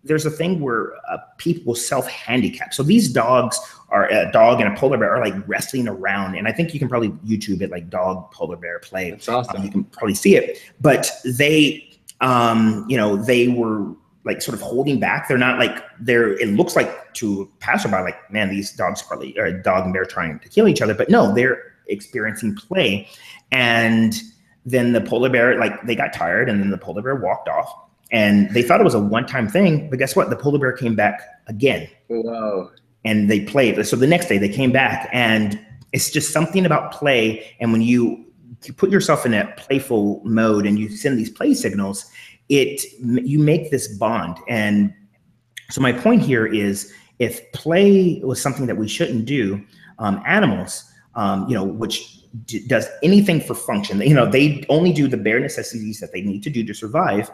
there's a thing where people self-handicap. So these dogs are, a dog and a polar bear are like wrestling around. And I think you can probably YouTube it, like dog polar bear play. That's awesome. You can probably see it. But they, you know, they were like sort of holding back. They're not like, it looks like to a passerby, like, man, these dogs probably are a dog and bear trying to kill each other. But no, they're experiencing play. And then the polar bear, like, they got tired, and then the polar bear walked off, and they thought it was a one-time thing, but guess what? The polar bear came back again. Whoa. And they played. So the next day they came back, and it's just something about play. And when you put yourself in a playful mode and you send these play signals, you make this bond. And so my point here is, if play was something that we shouldn't do, animals, you know, which does anything for function, you know, they only do the bare necessities that they need to do to survive.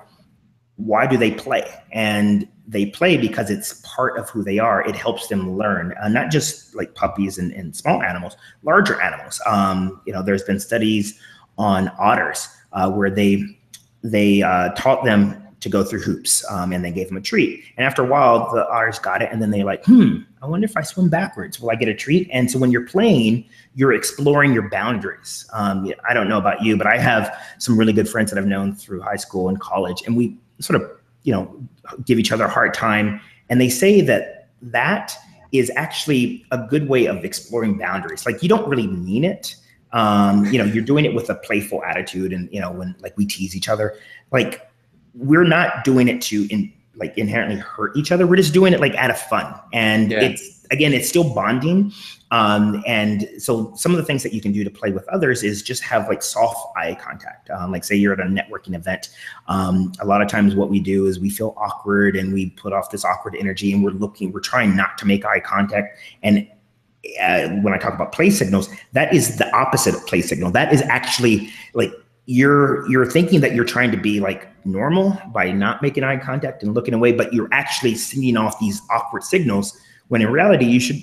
Why do they play? And they play because it's part of who they are. It helps them learn, not just like puppies and small animals, larger animals. You know, there's been studies on otters where they taught them to go through hoops, and they gave them a treat. And after a while, the otters got it, and then they're like, I wonder if I swim backwards, will I get a treat? And so when you're playing, you're exploring your boundaries. I don't know about you, but I have some really good friends that I've known through high school and college, and we sort of, you know, give each other a hard time. And they say that is actually a good way of exploring boundaries. Like, you don't really mean it. You know, you're doing it with a playful attitude. And, you know, when like we tease each other, like, we're not doing it to inherently hurt each other. We're just doing it like out of fun. And it's still bonding. And so some of the things that you can do to play with others is just have like soft eye contact. Like, say you're at a networking event. A lot of times what we do is we feel awkward and we put off this awkward energy, and we're trying not to make eye contact. And when I talk about play signals, that is the opposite of play signal. That is actually like, you're thinking that you're trying to be like normal by not making eye contact and looking away, but you're actually sending off these awkward signals, when in reality you should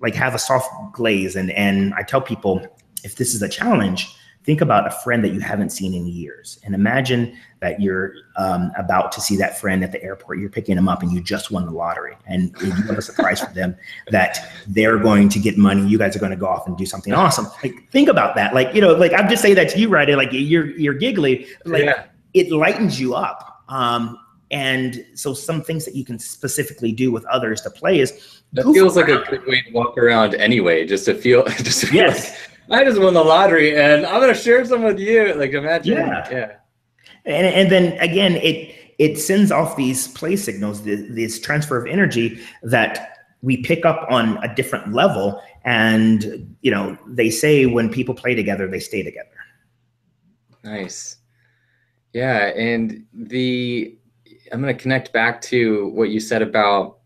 like have a soft glaze. And I tell people, if this is a challenge, think about a friend that you haven't seen in years, and imagine that you're about to see that friend at the airport. You're picking them up and you just won the lottery, and you have a surprise for them that they're going to get money. You guys are going to go off and do something awesome. Like, think about that. Like, like I'm just saying that to you, right? Like you're giggly, like it lightens you up. And so some things that you can specifically do with others to play is that feels like a good way to walk around anyway, just to feel yes. Like, I just won the lottery and I'm going to share some with you. Like, imagine. Yeah. And then again, it sends off these play signals, this transfer of energy that we pick up on a different level. And, they say when people play together, they stay together. Nice. Yeah. And I'm going to connect back to what you said about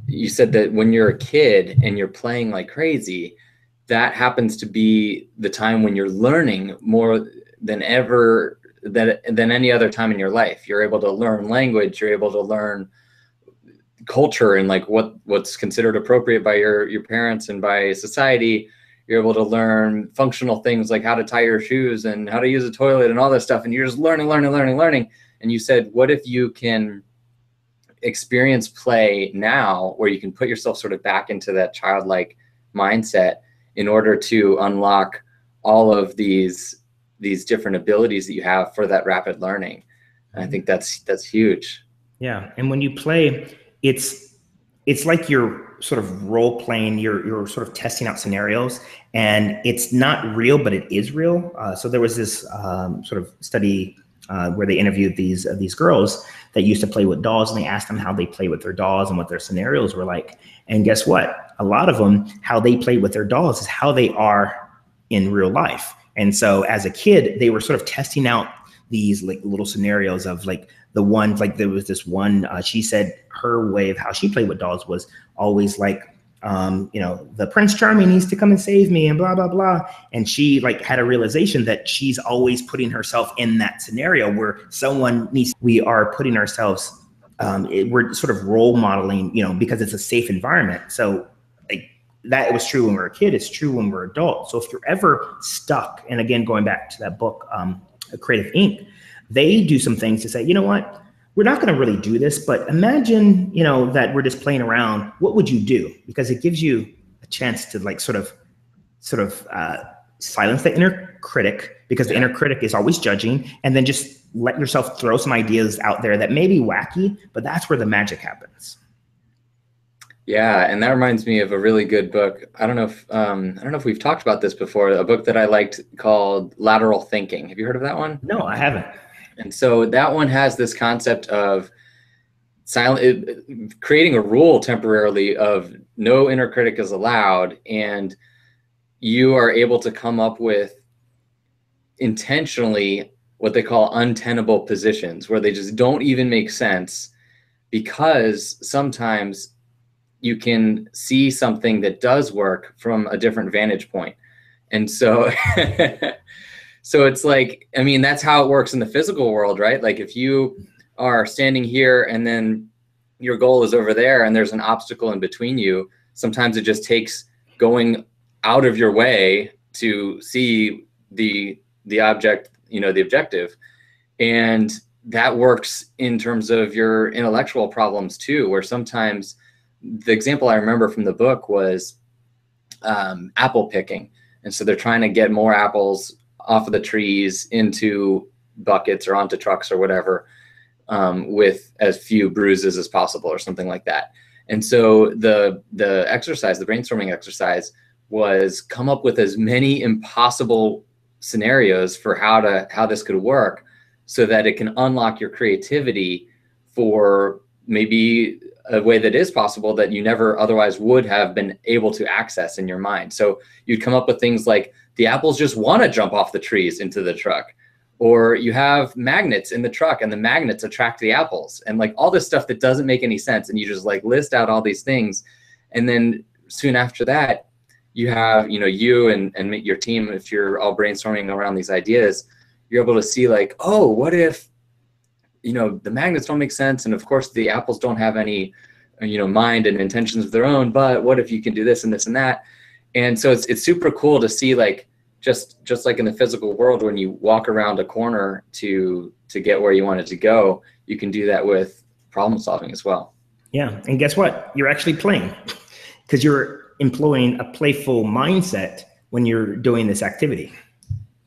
you said that when you're a kid and you're playing like crazy, that happens to be the time when you're learning more than ever, than any other time in your life. You're able to learn language, you're able to learn culture and like what's considered appropriate by your parents and by society. You're able to learn functional things like how to tie your shoes and how to use a toilet and all this stuff. And you're just learning. And you said, what if you can experience play now where you can put yourself sort of back into that childlike mindset in order to unlock all of these different abilities that you have for that rapid learning. And I think that's huge. Yeah. And when you play, it's like you're sort of role playing, you're sort of testing out scenarios, and it's not real, but it is real. So there was this sort of study where they interviewed these girls that used to play with dolls, and they asked them how they play with their dolls and what their scenarios were like. And guess what? A lot of them, how they play with their dolls is how they are in real life. And so as a kid, they were sort of testing out these like little scenarios of like the ones, like there was this one, she said her way of how she played with dolls was always like, the Prince Charming needs to come and save me and blah, blah, blah. And she like had a realization that she's always putting herself in that scenario where someone needs, we are putting ourselves, we're sort of role modeling, because it's a safe environment. So like that was true when we were a kid, it's true when we're adults. So if you're ever stuck, and again, going back to that book, Creative Inc., they do some things to say, you know what, we're not going to really do this, but imagine, that we're just playing around. What would you do? Because it gives you a chance to like sort of silence the inner critic, because the inner critic is always judging, and then just let yourself throw some ideas out there that may be wacky, but that's where the magic happens. Yeah, and that reminds me of a really good book. I don't know if we've talked about this before. A book that I liked called Lateral Thinking. Have you heard of that one? No, I haven't. And so that one has this concept of creating a rule temporarily of no inner critic is allowed, and you are able to come up with intentionally what they call untenable positions, where they just don't even make sense, because sometimes you can see something that does work from a different vantage point. And so so it's like, I mean, that's how it works in the physical world, right? Like if you are standing here and then your goal is over there and there's an obstacle in between you, sometimes it just takes going out of your way to see the object, the objective. And that works in terms of your intellectual problems too, where sometimes the example I remember from the book was apple picking. And so they're trying to get more apples off of the trees into buckets or onto trucks or whatever, with as few bruises as possible or something like that. And so the exercise, the brainstorming exercise, was come up with as many impossible scenarios for how this could work, so that it can unlock your creativity for maybe a way that is possible that you never otherwise would have been able to access in your mind. So you'd come up with things like the apples just want to jump off the trees into the truck, or you have magnets in the truck and the magnets attract the apples, and like all this stuff that doesn't make any sense. And you just like list out all these things. And then soon after that, you have, you and your team, if you're all brainstorming around these ideas, you're able to see like, oh, what if, the magnets don't make sense. And of course the apples don't have any, mind and intentions of their own, but what if you can do this and this and that? And so it's super cool to see, like, just like in the physical world, when you walk around a corner to get where you want it to go, you can do that with problem solving as well. Yeah, and guess what? You're actually playing, because you're employing a playful mindset when you're doing this activity.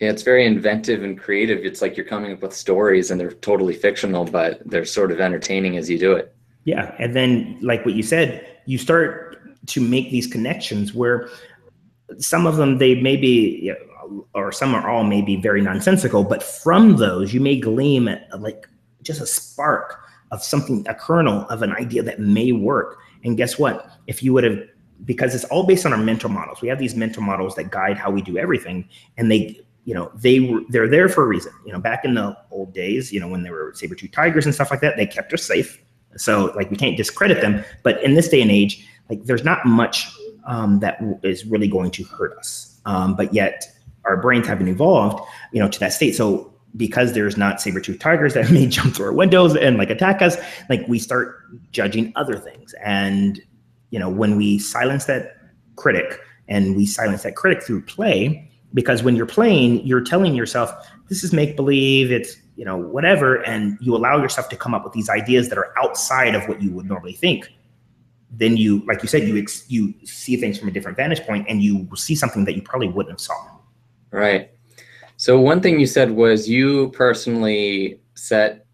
Yeah, it's very inventive and creative. It's like you're coming up with stories, and they're totally fictional, but they're sort of entertaining as you do it. Yeah, and then, like what you said, you start to make these connections where some of them, they may be, or some or all may be very nonsensical, but from those you may glean like just a spark of something, a kernel of an idea that may work. And guess what? If you would have, because it's all based on our mental models. We have these mental models that guide how we do everything, and they're there for a reason. Back in the old days, when there were saber-tooth tigers and stuff like that, they kept us safe. So like, we can't discredit them, but in this day and age, like, there's not much that is really going to hurt us. But yet our brains haven't evolved, to that state. So because there's not saber-tooth tigers that may jump through our windows and like attack us, like, we start judging other things. And, when we silence that critic, and we silence that critic through play, because when you're playing, you're telling yourself, this is make-believe, it's, whatever. And you allow yourself to come up with these ideas that are outside of what you would normally think. Then you, like you said, you see things from a different vantage point, and you see something that you probably wouldn't have saw. Right. So one thing you said was you personally set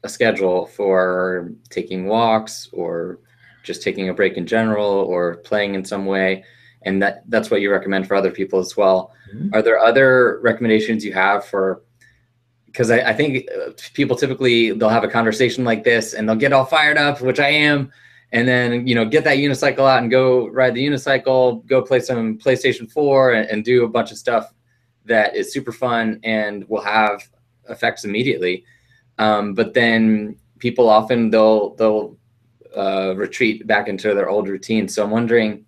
a schedule for taking walks, or just taking a break in general, or playing in some way. And that's what you recommend for other people as well. Mm-hmm. Are there other recommendations you have for, because I think people typically, they'll have a conversation like this and they'll get all fired up, which I am, and then, get that unicycle out and go ride the unicycle, go play some PlayStation 4 and do a bunch of stuff that is super fun and will have effects immediately. But then people often, they'll retreat back into their old routine. So I'm wondering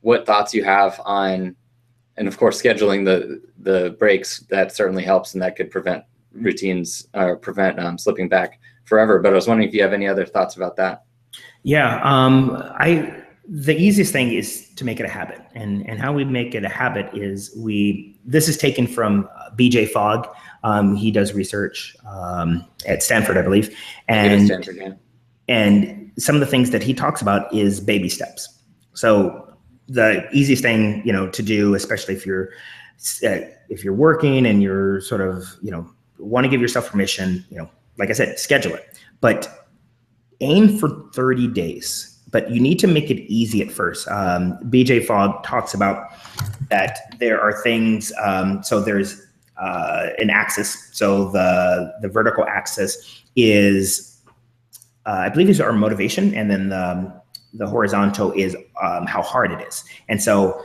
what thoughts you have on, and of course, scheduling the breaks. That certainly helps, and that could prevent routines, or prevent slipping back forever. But I was wondering if you have any other thoughts about that. Yeah, the easiest thing is to make it a habit, and how we make it a habit is this is taken from BJ Fogg. He does research at Stanford, I believe, and Stanford, yeah. And some of the things that he talks about is baby steps. So the easiest thing, to do, especially if you're working and you're sort of, want to give yourself permission, like I said, schedule it, but aim for 30 days, but you need to make it easy at first. BJ Fogg talks about that there are things, so there's an axis. So the vertical axis is, I believe, is our motivation, and then the horizontal is how hard it is. And so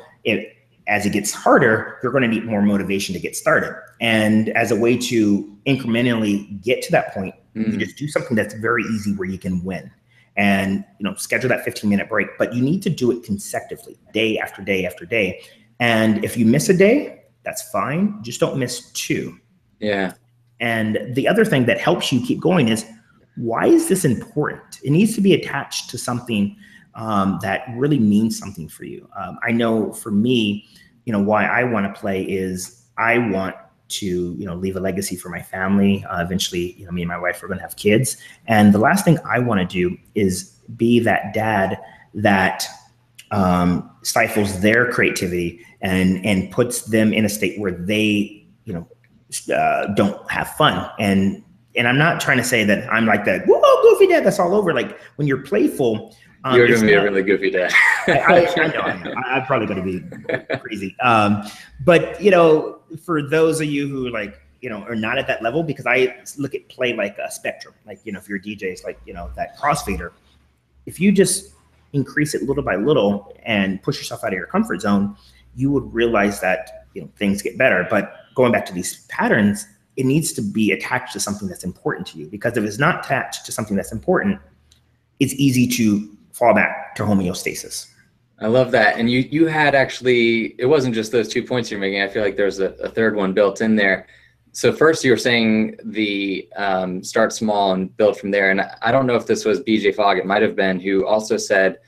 as it gets harder, you're going to need more motivation to get started. And as a way to incrementally get to that point, you just do something that's very easy where you can win. And schedule that 15-minute break, but you need to do it consecutively, day after day after day. And if you miss a day, that's fine. Just don't miss 2. Yeah. And the other thing that helps you keep going is, why is this important? It needs to be attached to something that really means something for you. I know for me, why I want to play is I want to, leave a legacy for my family. Eventually, me and my wife are going to have kids. And the last thing I want to do is be that dad that stifles their creativity and puts them in a state where they, don't have fun. And I'm not trying to say that I'm like that, whoa, goofy dad, that's all over. Like, when you're playful, you're going to be a really goofy dad. I know I am. I'm probably going to be crazy. But, for those of you who are not at that level, because I look at play like a spectrum, like, if you're a DJ, it's like, that crossfader. If you just increase it little by little and push yourself out of your comfort zone, you would realize that, things get better. But going back to these patterns, it needs to be attached to something that's important to you, because if it's not attached to something that's important, it's easy to fall back to homeostasis. I love that. And you had actually, it wasn't just those 2 points you're making. I feel like there's a third one built in there. So first you were saying the start small and build from there. And I don't know if this was BJ Fogg, it might've been, who also said,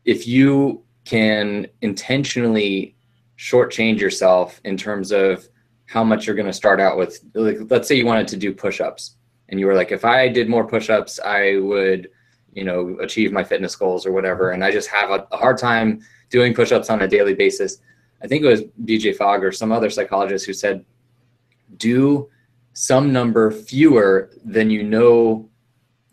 if you can intentionally shortchange yourself in terms of how much you're going to start out with. Like, let's say you wanted to do push-ups and you were like, if I did more push-ups, I would, you know, achieve my fitness goals or whatever. And I just have a hard time doing push-ups on a daily basis. I think it was BJ Fogg or some other psychologist who said, do some number fewer than you know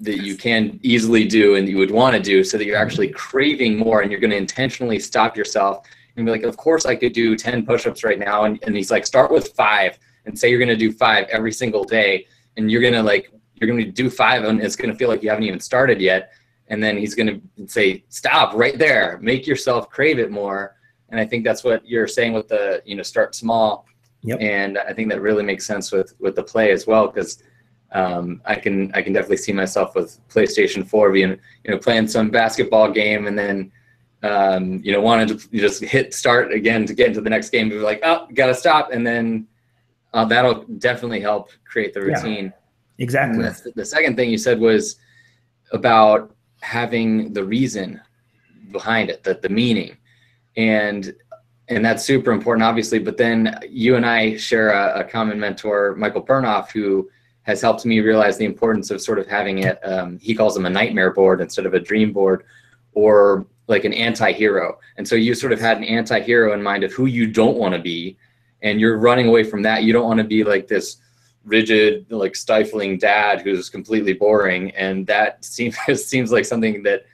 that you can easily do and you would want to do, so that you're actually craving more, and you're going to intentionally stop yourself and be like, of course I could do 10 push-ups right now. And he's like, start with 5 and say you're going to do 5 every single day. And you're going to do 5 and it's going to feel like you haven't even started yet. And then he's going to say, stop right there, make yourself crave it more. And I think that's what you're saying with the, you know, start small. Yep. And I think that really makes sense with the play as well, because I can definitely see myself with PlayStation 4 being, you know, playing some basketball game and then, you know, wanted to just hit start again to get into the next game. Be like, oh, gotta stop. And then that'll definitely help create the routine. Yeah, exactly. The second thing you said was about having the reason behind it, the meaning. And that's super important, obviously. But then you and I share a common mentor, Michael Burnout, who has helped me realize the importance of sort of having it. He calls them a nightmare board instead of a dream board, or like an anti-hero. And so you sort of had an anti-hero in mind of who you don't want to be, and you're running away from that. You don't want to be like this rigid, like stifling dad who's completely boring. And that seems like something that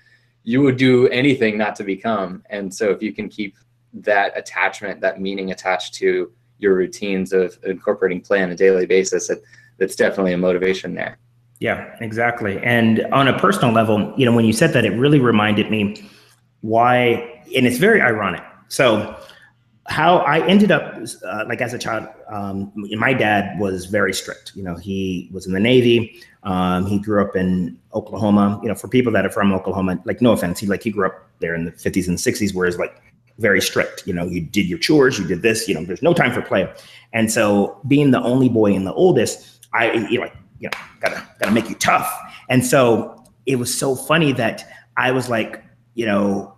you would do anything not to become. And so if you can keep that attachment, that meaning attached to your routines of incorporating play on a daily basis, that's definitely a motivation there. Yeah, exactly. And on a personal level, you know, when you said that, it really reminded me why, and it's very ironic. So how I ended up, like as a child, my dad was very strict. You know, he was in the Navy. He grew up in Oklahoma. You know, for people that are from Oklahoma, like, no offense, he grew up there in the 50s and 60s, where it's like very strict. You know, you did your chores, you did this. You know, there's no time for play. And so, being the only boy and the oldest, gotta make you tough. And so it was so funny that I was like, you know,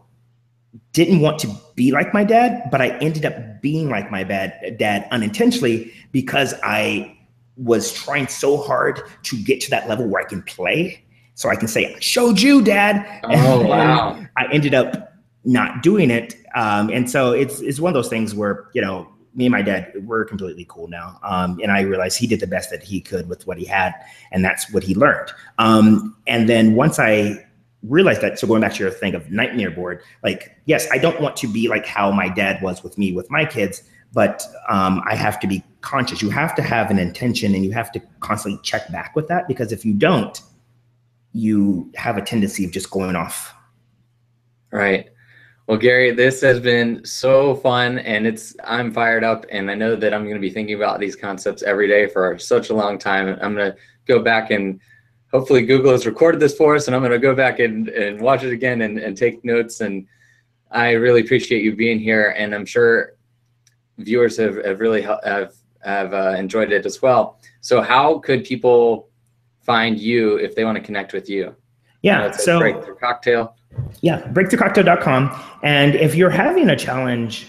didn't want to be like my dad, but I ended up being like my dad unintentionally, because I was trying so hard to get to that level where I can play. So I can say, I showed you, Dad. Oh, wow. I ended up not doing it. And so it's one of those things where, you know, me and my dad, we're completely cool now. And I realized he did the best that he could with what he had, and that's what he learned. And then once I realized that, so going back to your thing of nightmare board, like, yes, I don't want to be like how my dad was with me, with my kids, but I have to be conscious. You have to have an intention, and you have to constantly check back with that, because if you don't, you have a tendency of just going off. Right. Well, Gary, this has been so fun, and I'm fired up, and I know that I'm going to be thinking about these concepts every day for such a long time. I'm going to go back, and hopefully Google has recorded this for us, and I'm going to go back and watch it again and take notes. And I really appreciate you being here, and I'm sure viewers have really enjoyed it as well. So how could people find you if they want to connect with you? Yeah, so Breakthrough Cocktail. Yeah, breakthroughcocktail.com. And if you're having a challenge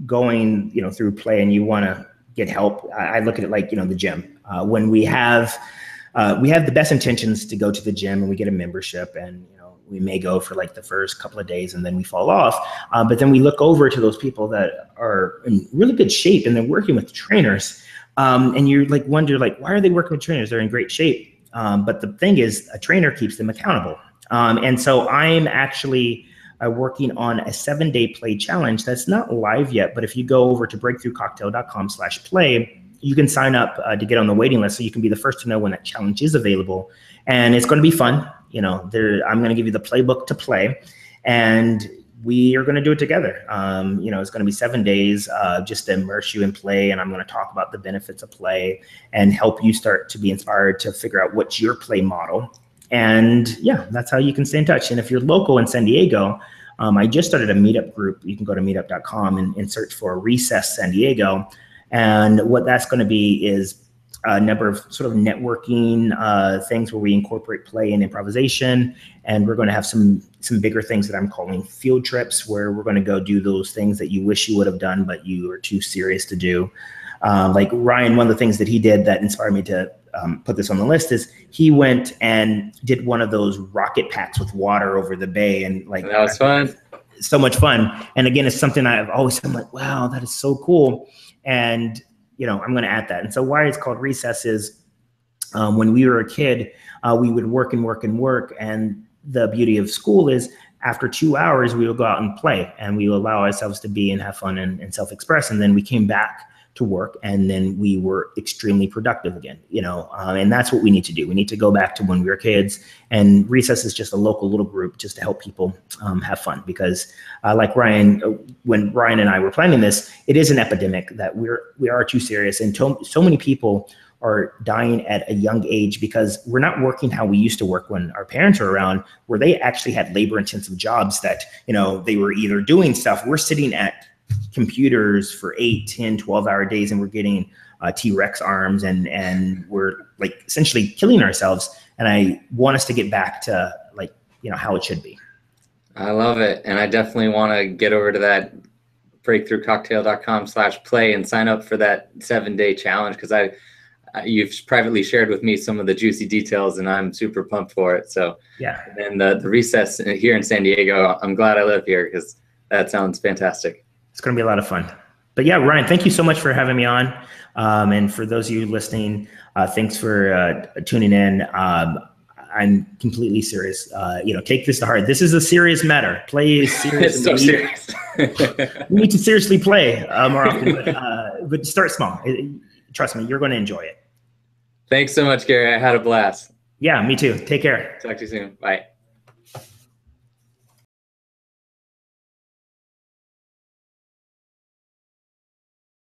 going, you know, through play, and you want to get help, I look at it like, you know, the gym. When we have the best intentions to go to the gym, and we get a membership, and, you know, we may go for like the first couple of days and then we fall off. But then we look over to those people that are in really good shape, and they're working with trainers. And you're like, wonder, like, why are they working with trainers? They're in great shape. But the thing is, a trainer keeps them accountable. And so I'm actually working on a 7-day play challenge that's not live yet, but if you go over to breakthroughcocktail.com/play, you can sign up to get on the waiting list, so you can be the first to know when that challenge is available. And it's going to be fun. You know, I'm going to give you the playbook to play, and we are going to do it together. You know, it's going to be 7 days just to immerse you in play, and I'm going to talk about the benefits of play and help you start to be inspired to figure out what's your play model. And yeah, that's how you can stay in touch. And if you're local in San Diego, I just started a meetup group. You can go to meetup.com and search for Recess San Diego. And what that's going to be is a number of sort of networking things where we incorporate play and improvisation. And we're going to have some bigger things that I'm calling field trips, where we're going to go do those things that you wish you would have done, but you are too serious to do. Like Ryan, one of the things that he did that inspired me to put this on the list is he went and did one of those rocket packs with water over the bay. And like, that was fun. So much fun. And again, it's something I'm like, wow, that is so cool. And, you know, I'm going to add that. And so why it's called Recess is when we were a kid, we would work and work and work. And the beauty of school is after 2 hours, we would go out and play, and we would allow ourselves to be and have fun and self-express. And then we came back to work, and then we were extremely productive again, you know, and that's what we need to do. We need to go back to when we were kids, and Recess is just a local little group just to help people have fun, because like Ryan, when Ryan and I were planning this, it is an epidemic that we are too serious, and so many people are dying at a young age because we're not working how we used to work when our parents were around, where they actually had labor intensive jobs that, you know, they were either doing stuff. We're sitting at computers for 8, 10, 12-hour days, and we're getting T-Rex arms, and we're like essentially killing ourselves. And I want us to get back to, like, you know, how it should be. I love it. And I definitely want to get over to that breakthroughcocktail.com/play and sign up for that 7-day challenge, because you've privately shared with me some of the juicy details, and I'm super pumped for it. So yeah. And the Recess here in San Diego, I'm glad I live here, because that sounds fantastic. It's going to be a lot of fun. But yeah, Ryan, thank you so much for having me on. And for those of you listening, thanks for tuning in. I'm completely serious. You know, take this to heart. This is a serious matter. Play is serious. It's so serious. We need to seriously play more often, but start small. Trust me, you're going to enjoy it. Thanks so much, Gary. I had a blast. Yeah, me too. Take care. Talk to you soon. Bye.